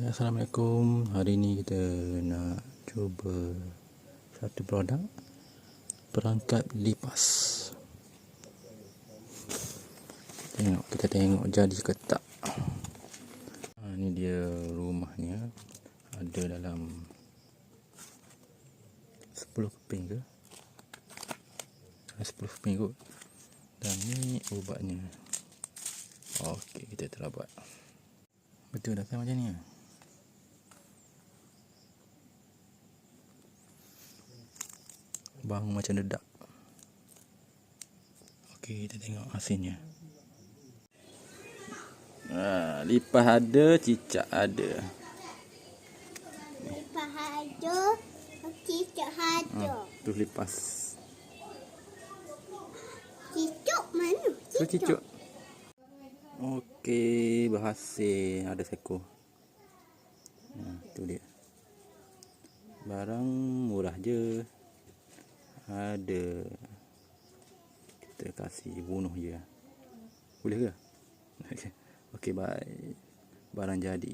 Assalamualaikum. Hari ni kita nak cuba satu produk perangkat lipas. Kita tengok jadi ke tak. Ni dia rumahnya. Ada dalam 10 keping ke? 10 keping kot. Dan ni ubatnya. Okey, kita terabak. Betul dah kan macam ni? Bang macam dedak. Okey, kita tengok hasilnya. Lipas ada, cicak ada. Lipas ada, cicak ada. Tu lipas. Cicak mana? Tu cicak. Okey, berhasil. Ada seekor. Tu dia. Barang murah je. Ada. Kita kasih bunuh je. Boleh ke? Okey, bye. Barang jadi.